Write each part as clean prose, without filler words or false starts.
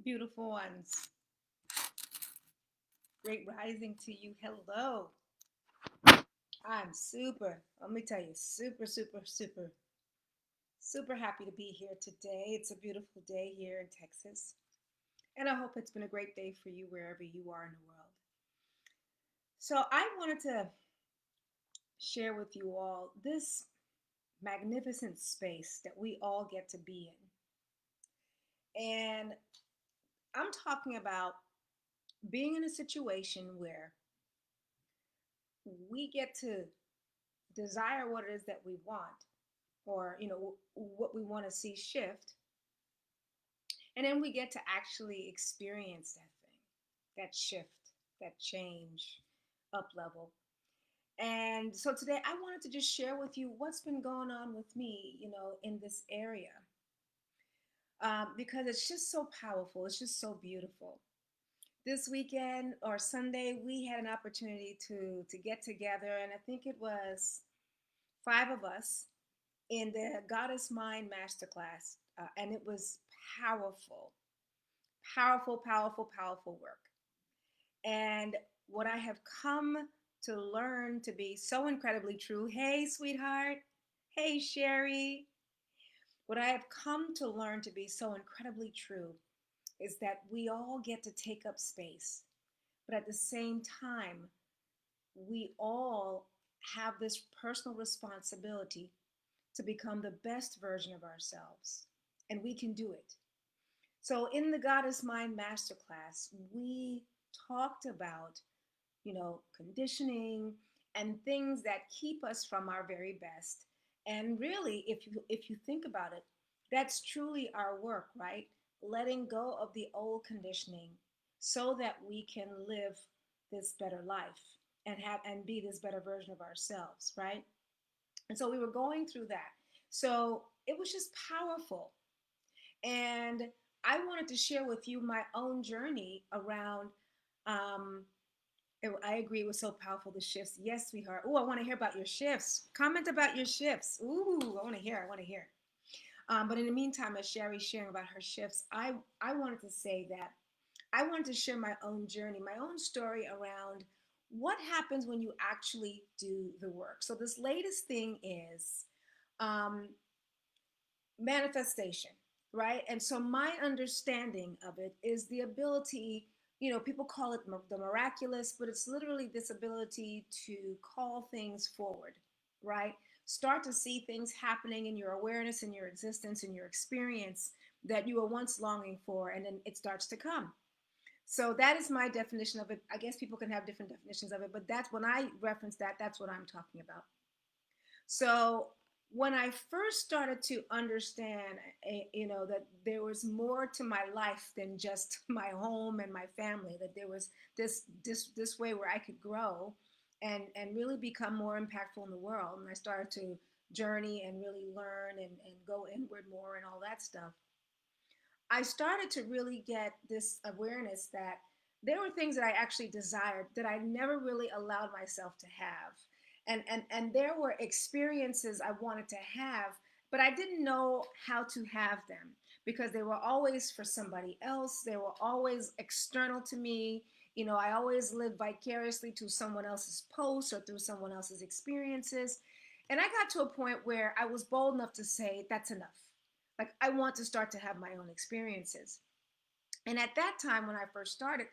Beautiful ones. Great rising to you. Hello. I'm let me tell you, super happy to be here today. It's a beautiful day here in Texas. And I hope it's been a great day for you wherever you are in the world. So I wanted to share with you all this magnificent space that we all get to be in. And I'm talking about being in a situation where we get to desire what it is that we want or what we want to see shift, and then we get to actually experience that thing, that shift, that change, up level. And so today I wanted to just share with you what's been going on with me, in this area, because it's just so powerful, it's just so beautiful. This weekend or Sunday we had an opportunity to get together, and I think it was five of us in the Goddess Mind Masterclass, and it was powerful, powerful work. And what I have come to learn to be so incredibly true. Hey, sweetheart. Hey, Sherry. What I have come to learn to be so incredibly true is that we all get to take up space, but at the same time, we all have this personal responsibility to become the best version of ourselves. And we can do it. So in the Goddess Mind Masterclass, we talked about, conditioning and things that keep us from our very best. And really, if you think about it, that's truly our work, right? Letting go of the old conditioning so that we can live this better life and be this better version of ourselves, right? And so we were going through that. So it was just powerful. And I wanted to share with you my own journey around. Um, I agree, it was so powerful, the shifts. Yes, sweetheart. Oh, I want to hear about your shifts. Comment about your shifts. Ooh, I want to hear. I want to hear. But in the meantime, as Sherry's sharing about her shifts, I wanted to say that I wanted to share my own journey, my own story around what happens when you actually do the work. So this latest thing is um, manifestation, right? And so my understanding of it is the ability, people call it the miraculous, but it's literally this ability to call things forward, right? Start to see things happening in your awareness, in your existence, in your experience that you were once longing for, and then it starts to come. So that is my definition of it. I guess people can have different definitions of it, but that's when I reference that, that's what I'm talking about. So when I first started to understand, that there was more to my life than just my home and my family, that there was this way where I could grow and really become more impactful in the world. And I started to journey and really learn and go inward more and all that stuff. I started to really get this awareness that there were things that I actually desired that I never really allowed myself to have. And there were experiences I wanted to have, but I didn't know how to have them because they were always for somebody else. They were always external to me. I always lived vicariously to someone else's posts or through someone else's experiences. And I got to a point where I was bold enough to say, that's enough. Like, I want to start to have my own experiences. And at that time, when I first started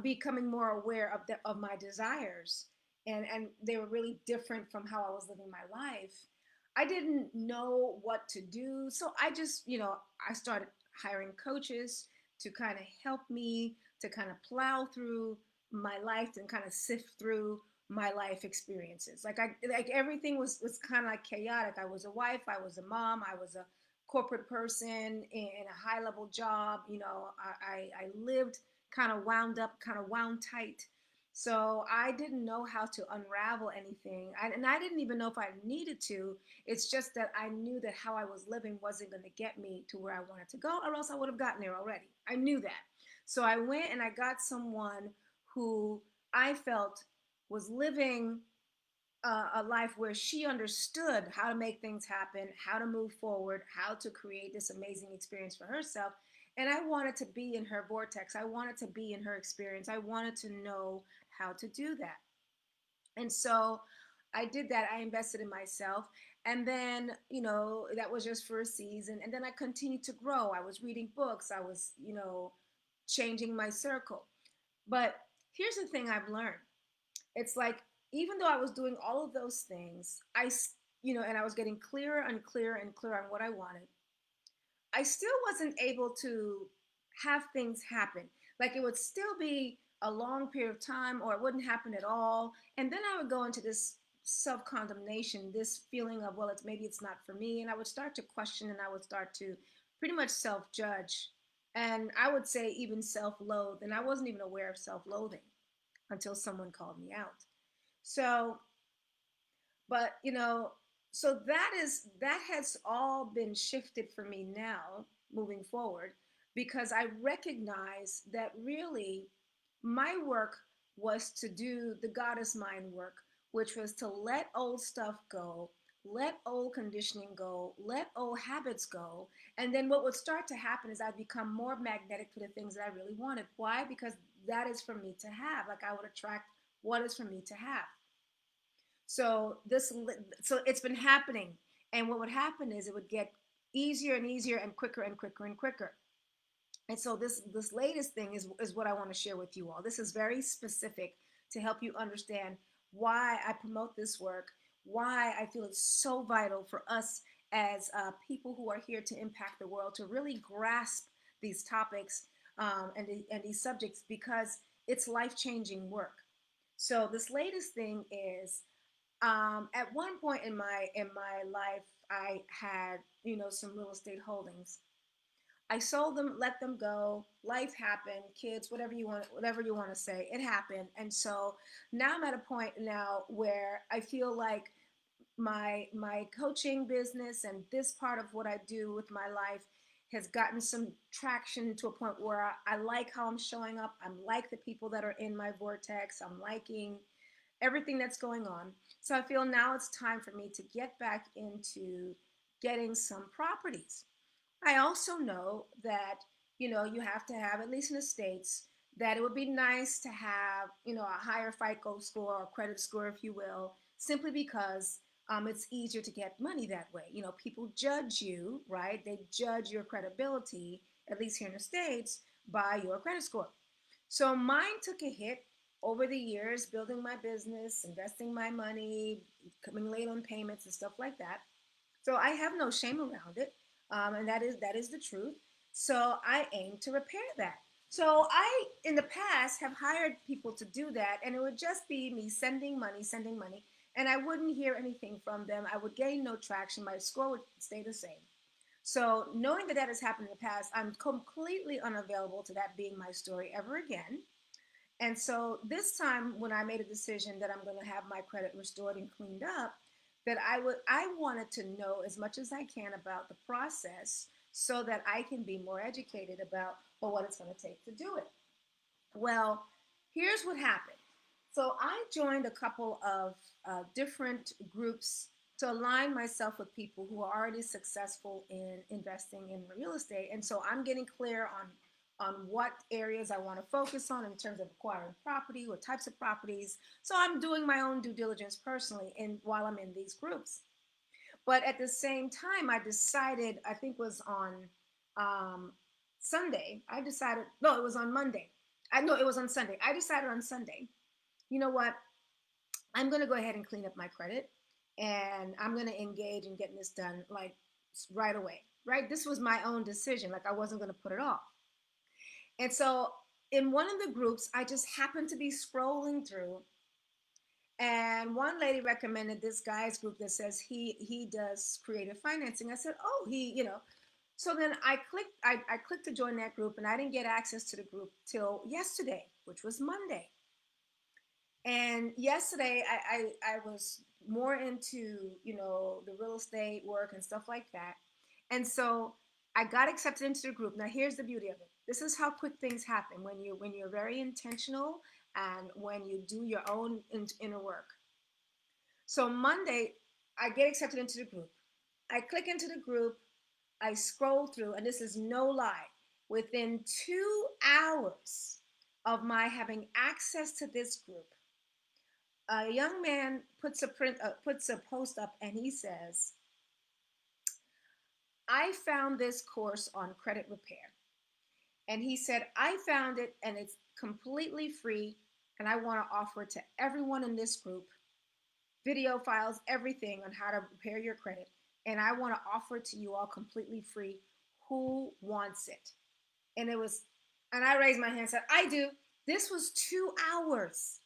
becoming more aware of my desires, and they were really different from how I was living my life, I didn't know what to do. So I just, I started hiring coaches to kind of help me to kind of plow through my life and kind of sift through my life experiences. Like everything was kind of like chaotic. I was a wife, I was a mom, I was a corporate person in a high level job. I lived kind of wound up, kind of wound tight. So I didn't know how to unravel anything. And I didn't even know if I needed to. It's just that I knew that how I was living wasn't going to get me to where I wanted to go, or else I would have gotten there already. I knew that. So I went and I got someone who I felt was living a life where she understood how to make things happen, how to move forward, how to create this amazing experience for herself. And I wanted to be in her vortex. I wanted to be in her experience. I wanted to know how to do that. And so I did that. I invested in myself. And then, that was just for a season. And then I continued to grow. I was reading books. I was, changing my circle. But here's the thing I've learned. It's like, even though I was doing all of those things, and I was getting clearer and clearer and clearer on what I wanted, I still wasn't able to have things happen. Like it would still be a long period of time or it wouldn't happen at all. And then I would go into this self-condemnation, this feeling of, well, it's not for me. And I would start to question and I would start to pretty much self-judge. And I would say even self-loathe. And I wasn't even aware of self-loathing until someone called me out. So, but so that has all been shifted for me now moving forward, because I recognize that really my work was to do the goddess mind work, which was to let old stuff go, let old conditioning go, let old habits go. And then what would start to happen is I'd become more magnetic for the things that I really wanted. Why? Because that is for me to have. Like I would attract what is for me to have. So it's been happening, and what would happen is it would get easier and easier and quicker and quicker and quicker. And so this latest thing is what I want to share with you all. This is very specific to help you understand why I promote this work, why I feel it's so vital for us as people who are here to impact the world to really grasp these topics, and these subjects, because it's life-changing work. So this latest thing is, at one point in my life, I had some real estate holdings. I sold them, let them go. Life happened, kids, whatever you want to say, it happened. And so now I'm at a point now where I feel like my coaching business and this part of what I do with my life has gotten some traction to a point where I like how I'm showing up. I'm like the people that are in my vortex. I'm liking everything that's going on. So I feel now it's time for me to get back into getting some properties. I also know that, you have to have, at least in the States, that it would be nice to have, a higher FICO score or credit score, if you will, simply because it's easier to get money that way. People judge you, right? They judge your credibility, at least here in the States, by your credit score. So mine took a hit over the years, building my business, investing my money, coming late on payments and stuff like that. So I have no shame around it, and that is the truth. So I aim to repair that. So I, in the past, have hired people to do that, and it would just be me sending money, and I wouldn't hear anything from them. I would gain no traction. My score would stay the same. So knowing that that has happened in the past, I'm completely unavailable to that being my story ever again. And so this time, when I made a decision that I'm going to have my credit restored and cleaned up, that I wanted to know as much as I can about the process so that I can be more educated about, well, what it's going to take to do it. Well, here's what happened. So I joined a couple of different groups to align myself with people who are already successful in investing in real estate. And so I'm getting clear on what areas I want to focus on in terms of acquiring property, what types of properties. So I'm doing my own due diligence personally while I'm in these groups. But at the same time, I decided, I think it was on Sunday, I decided, no, it was on Monday. I know it was on Sunday. I decided on Sunday, you know what? I'm going to go ahead and clean up my credit, and I'm going to engage in getting this done like right away, right? This was my own decision. Like I wasn't going to put it off. And so in one of the groups, I just happened to be scrolling through, and one lady recommended this guy's group that says he does creative financing. I said, oh, So then I clicked to join that group, and I didn't get access to the group till yesterday, which was Monday. And yesterday I was more into, the real estate work and stuff like that. And so I got accepted into the group. Now here's the beauty of it. This is how quick things happen when you're very intentional and when you do your own inner work. So Monday, I get accepted into the group. I click into the group, I scroll through, and this is no lie. Within 2 hours of my having access to this group, a young man puts a post up, and he says, I found this course on credit repair. And he said, I found it and it's completely free. And I want to offer it to everyone in this group, video files, everything on how to repair your credit. And I want to offer it to you all completely free. Who wants it? And it was, and I raised my hand and said, I do. This was 2 hours.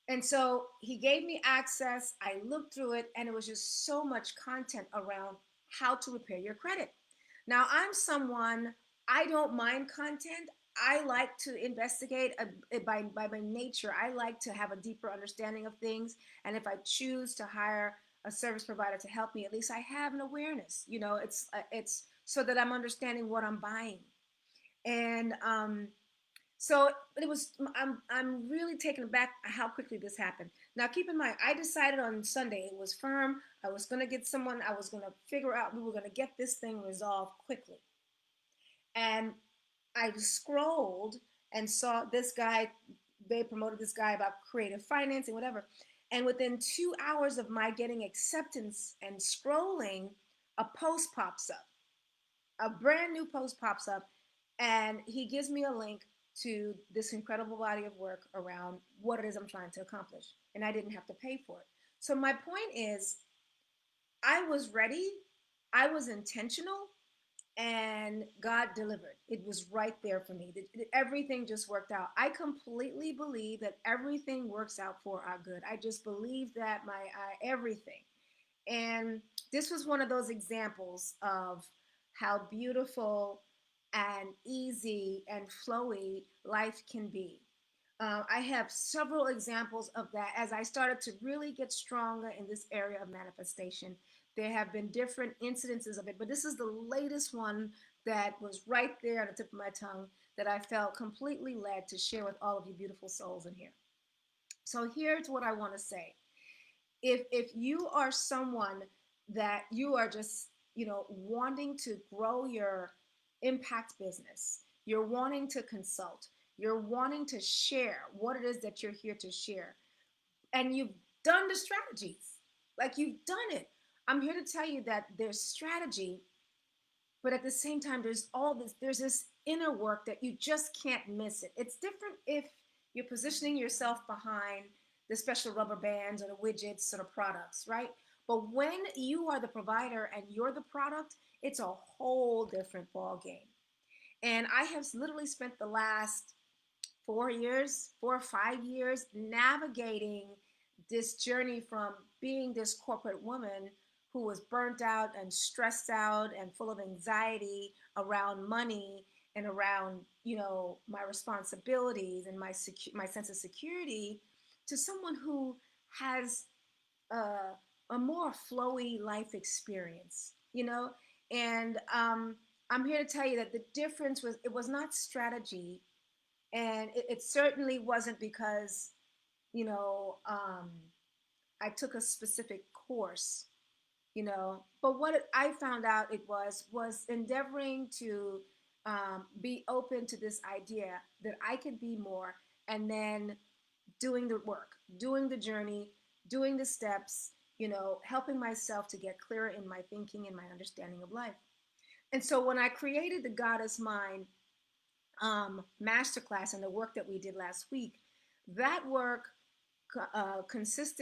And so he gave me access. I looked through it, and it was just so much content around how to repair your credit. Now, I'm someone, I don't mind content. I like to investigate by my nature. I like to have a deeper understanding of things. And if I choose to hire a service provider to help me, at least I have an awareness. It's so that I'm understanding what I'm buying. And so it was. I'm really taken aback how quickly this happened. Now, keep in mind, I decided on Sunday. It was firm. I was going to get someone. I was going to figure out. We were going to get this thing resolved quickly. And I scrolled and saw this guy. They promoted this guy about creative financing, whatever. And within 2 hours of my getting acceptance and scrolling, a post pops up. A brand new post pops up, and he gives me a link to this incredible body of work around what it is I'm trying to accomplish. And I didn't have to pay for it. So my point is, I was ready, I was intentional, and God delivered. It was right there for me. Everything just worked out. I completely believe that everything works out for our good. I just believe that my everything. And this was one of those examples of how beautiful and easy and flowy life can be. I have several examples of that as I started to really get stronger in this area of manifestation. There have been different incidences of it, but this is the latest one that was right there on the tip of my tongue that I felt completely led to share with all of you beautiful souls in here. So here's what I want to say. If you are someone that you are just, wanting to grow your impact business, you're wanting to consult, you're wanting to share what it is that you're here to share, and you've done the strategies, like you've done it, I'm here to tell you that there's strategy, but at the same time there's this inner work that you just can't miss it. It's different if you're positioning yourself behind the special rubber bands or the widgets or the products, right? But when you are the provider and you're the product, it's a whole different ball game. And I have literally spent the last 4 years, 4 or 5 years, navigating this journey from being this corporate woman who was burnt out and stressed out and full of anxiety around money and around, my responsibilities and my sense of security, to someone who has a more flowy life experience, and I'm here to tell you that the difference was, it was not strategy, and it certainly wasn't because, you know um, I took a specific course, but what I found out it was endeavoring to be open to this idea that I could be more, and then doing the work, doing the journey, doing the steps, helping myself to get clearer in my thinking and my understanding of life. And so when I created the Goddess Mind masterclass and the work that we did last week, that work consists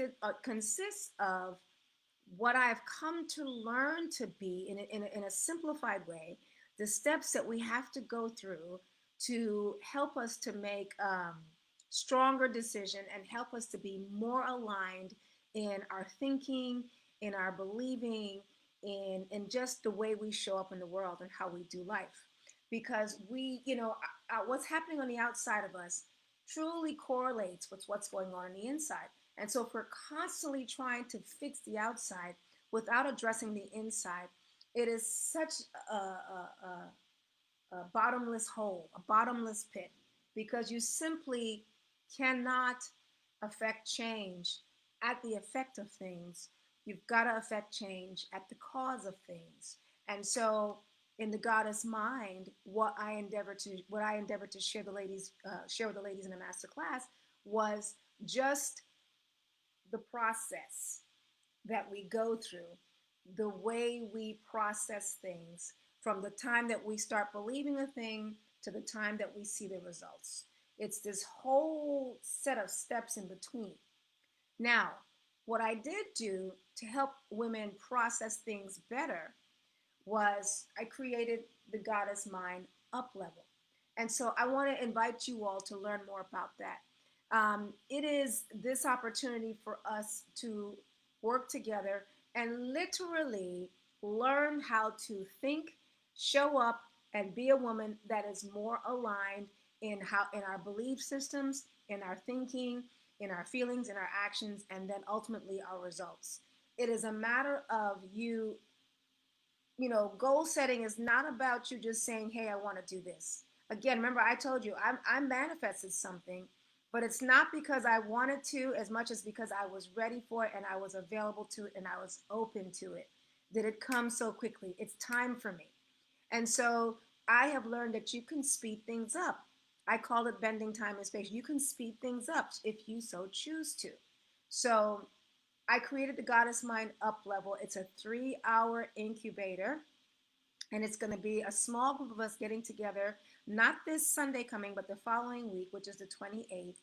of what I've come to learn to be in a simplified way, the steps that we have to go through to help us to make stronger decision and help us to be more aligned in our thinking, in our believing, in just the way we show up in the world and how we do life. Because what's happening on the outside of us truly correlates with what's going on the inside. And so if we're constantly trying to fix the outside without addressing the inside, it is such a bottomless hole, a bottomless pit, because you simply cannot affect change at the effect of things. You've got to affect change at the cause of things. And so in the goddess mind, what I endeavored to share with the ladies in a master class was just the process that we go through, the way we process things from the time that we start believing a thing to the time that we see the results. It's this whole set of steps in between. Now, what I did do to help women process things better was I created the Goddess Mind Up Level. And so I want to invite you all to learn more about that. It is this opportunity for us to work together and literally learn how to think, show up, and be a woman that is more aligned in our belief systems, in our thinking, in our feelings, in our actions, and then ultimately our results. It is a matter of goal setting is not about you just saying, hey, I want to do this. Again, remember, I told you I manifested something, but it's not because I wanted to as much as because I was ready for it and I was available to it and I was open to it. Did it come so quickly? It's time for me. And so I have learned that you can speed things up. I call it bending time and space. You can speed things up if you so choose to. So I created the Goddess Mind Up Level. It's a 3-hour incubator, and it's going to be a small group of us getting together, not this Sunday coming, but the following week, which is the 28th,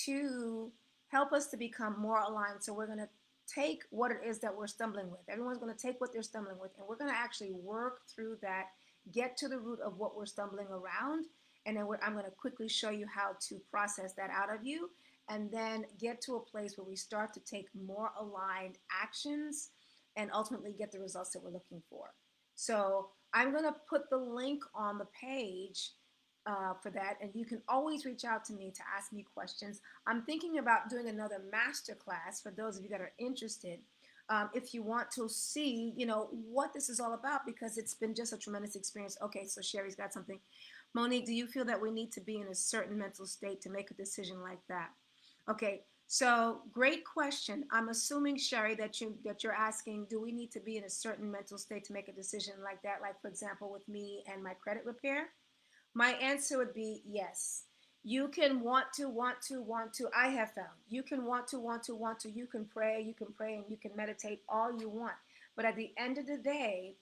to help us to become more aligned. So we're going to take what it is that we're stumbling with. Everyone's going to take what they're stumbling with, and we're going to actually work through that, get to the root of what we're stumbling around, and then I'm going to quickly show you how to process that out of you, and then get to a place where we start to take more aligned actions and ultimately get the results that we're looking for. So I'm going to put the link on the page for that, and you can always reach out to me to ask me questions. I'm thinking about doing another master class for those of you that are interested. If you want to see, what this is all about, because it's been just a tremendous experience. Okay, so Sherry's got something. Monique, do you feel that we need to be in a certain mental state to make a decision like that? Okay, so great question. I'm assuming, Sherry, that you're asking, do we need to be in a certain mental state to make a decision like that? Like, for example, with me and my credit repair? My answer would be yes. You can want to, want to, want to. I have found you can want to, want to, want to. You can pray, and you can meditate all you want. But at the end of the day,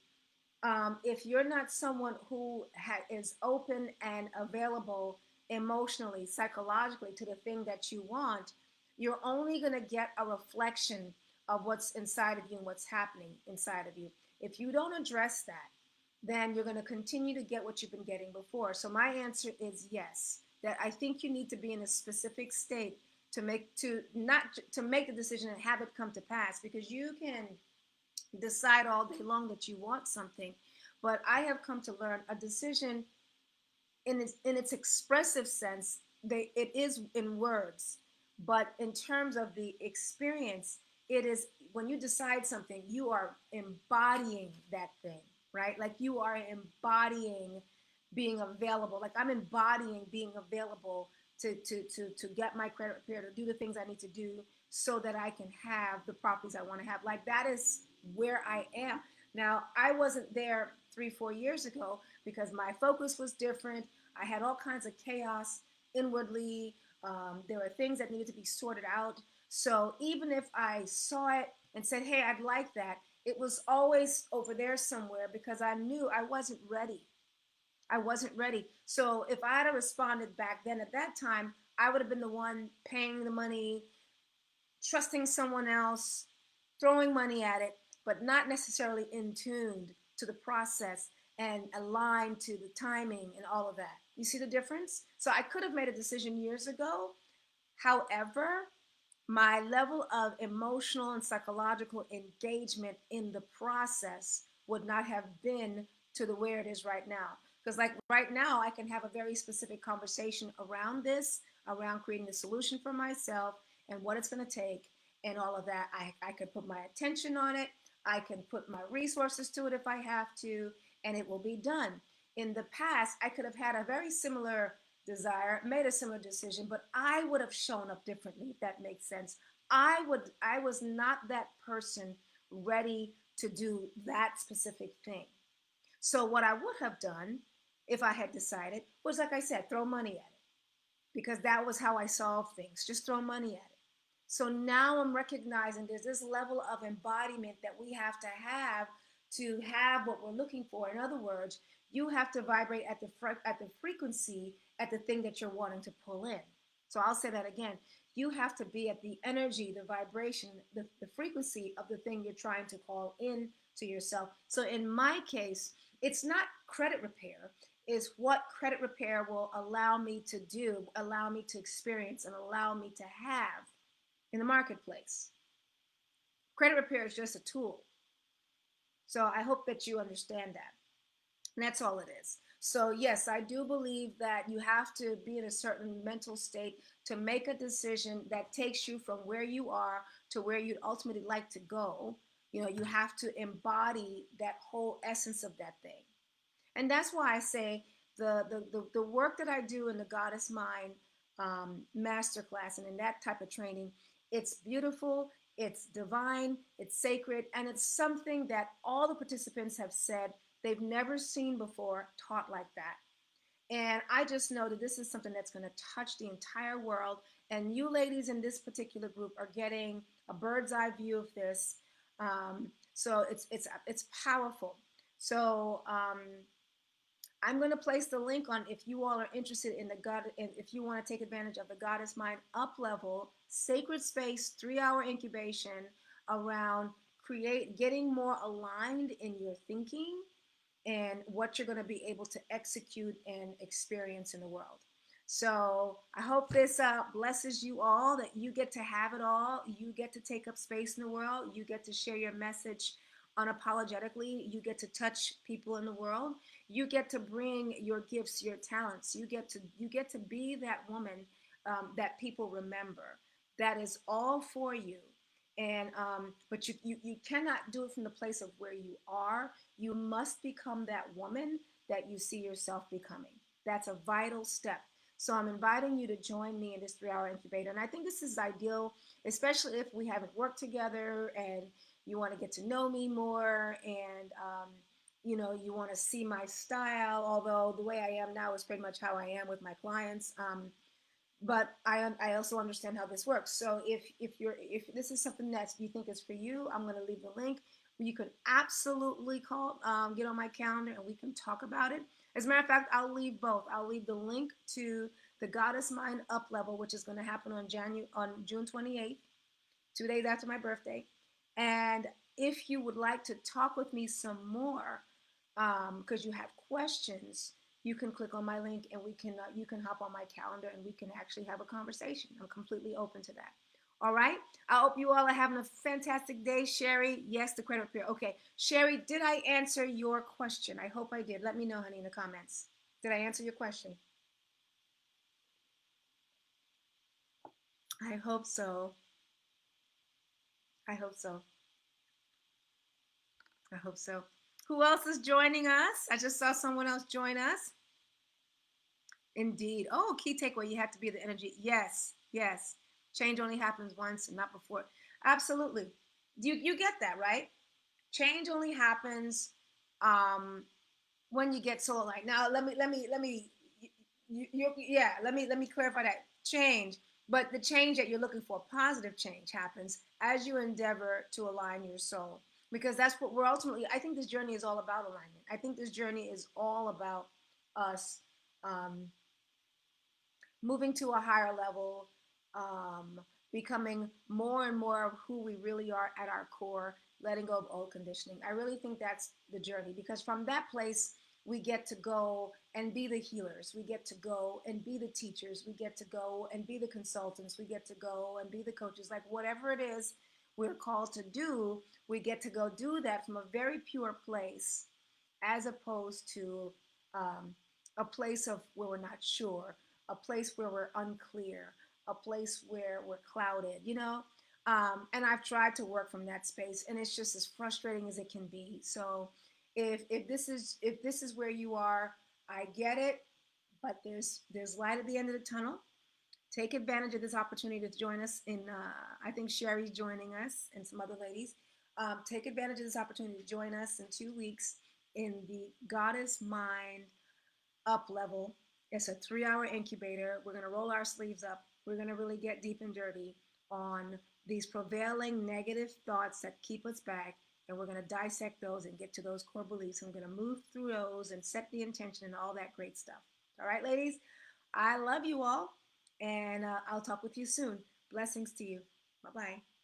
if you're not someone who is open and available emotionally, psychologically to the thing that you want, you're only going to get a reflection of what's inside of you and what's happening inside of you. If you don't address that, then you're going to continue to get what you've been getting before. So my answer is yes, that I think you need to be in a specific state to make the decision and have it come to pass, because you can decide all day long that you want something, but I have come to learn a decision in its expressive sense, it is in words, but in terms of the experience, it is when you decide something, you are embodying that thing, right? Like you are embodying being available. Like I'm embodying being available to get my credit repair, to do the things I need to do so that I can have the properties I want to have. Like that is where I am. Now, I wasn't there 3-4 years ago because my focus was different. I had all kinds of chaos inwardly. There were things that needed to be sorted out. So even if I saw it and said, hey, I'd like that, it was always over there somewhere because I knew I wasn't ready. I wasn't ready. So if I had responded back then at that time, I would have been the one paying the money, trusting someone else, throwing money at it, but not necessarily in tuned to the process and aligned to the timing and all of that. You see the difference? So I could have made a decision years ago. However, my level of emotional and psychological engagement in the process would not have been to the where it is right now. Because like right now, I can have a very specific conversation around this, around creating a solution for myself and what it's going to take and all of that. I could put my attention on it. I can put my resources to it if I have to, and it will be done. In the past, I could have had a very similar desire, made a similar decision, but I would have shown up differently, if that makes sense. I was not that person ready to do that specific thing. So what I would have done if I had decided was, like I said, throw money at it, because that was how I solved things. Just throw money at it. So now I'm recognizing there's this level of embodiment that we have to have what we're looking for. In other words, you have to vibrate at the frequency at the thing that you're wanting to pull in. So I'll say that again. You have to be at the energy, the vibration, the frequency of the thing you're trying to call in to yourself. So in my case, it's not credit repair, is what credit repair will allow me to do, allow me to experience, and allow me to have in the marketplace. Credit repair is just a tool. So I hope that you understand that. And that's all it is. So, yes, I do believe that you have to be in a certain mental state to make a decision that takes you from where you are to where you'd ultimately like to go. You know, you have to embody that whole essence of that thing. And that's why I say the work that I do in the Goddess Mind masterclass and in that type of training, it's beautiful, it's divine, it's sacred, and it's something that all the participants have said they've never seen before taught like that. And I just know that this is something that's going to touch the entire world. And you ladies in this particular group are getting a bird's eye view of this. So it's powerful. So I'm going to place the link on if you all are interested in the God, if you want to take advantage of the Goddess Mind Up Level Sacred Space 3-hour incubation around getting more aligned in your thinking and what you're going to be able to execute and experience in the world. So I hope this blesses you all, that you get to have it all. You get to take up space in the world. You get to share your message unapologetically. You get to touch people in the world. You get to bring your gifts, your talents. You get to be that woman that people remember. That is all for you. And but you cannot do it from the place of where you are. You must become that woman that you see yourself becoming. That's a vital step. So I'm inviting you to join me in this 3-hour incubator. And I think this is ideal, especially if we haven't worked together and you want to get to know me more, and you want to see my style, although the way I am now is pretty much how I am with my clients. But I also understand how this works. So if this is something that you think is for you, I'm going to leave the link. You can absolutely get on my calendar, and we can talk about it. As a matter of fact, I'll leave both. I'll leave the link to the Goddess Mind Up Level, which is going to happen on June 28th, 2 days after my birthday. And if you would like to talk with me some more, because you have questions, you can click on my link, and you can hop on my calendar, and we can actually have a conversation. I'm completely open to that. All right. I hope you all are having a fantastic day. Sherry, yes, the credit repair. Okay. Sherry, did I answer your question? I hope I did. Let me know, honey, in the comments. Did I answer your question? I hope so. I hope so. I hope so. Who else is joining us? I just saw someone else join us. Indeed. Oh, key takeaway. You have to be the energy. Yes. Yes. Change only happens once and not before. Absolutely. You get that, right? Change only happens when you get soul aligned. Now let me clarify that. Change, but the change that you're looking for, positive change, happens as you endeavor to align your soul, because that's what we're ultimately. I think this journey is all about alignment. I think this journey is all about us um, moving to a higher level, becoming more and more of who we really are at our core, letting go of old conditioning. I really think that's the journey, because from that place, we get to go and be the healers. We get to go and be the teachers. We get to go and be the consultants. We get to go and be the coaches. Like whatever it is we're called to do, we get to go do that from a very pure place, as opposed to a place of where we're not sure, a place where we're unclear, a place where we're clouded. And I've tried to work from that space, and it's just as frustrating as it can be. So if this is where you are, I get it, but there's light at the end of the tunnel. Take advantage of this opportunity to join us in. I think Sherry's joining us and some other ladies. Take advantage of this opportunity to join us in 2 weeks in the Goddess Mind Up level. It's a 3 hour incubator. We're going to roll our sleeves up. We're going to really get deep and dirty on these prevailing negative thoughts that keep us back. And we're going to dissect those and get to those core beliefs. And we're going to move through those and set the intention and all that great stuff. All right, ladies, I love you all. And I'll talk with you soon. Blessings to you. Bye bye.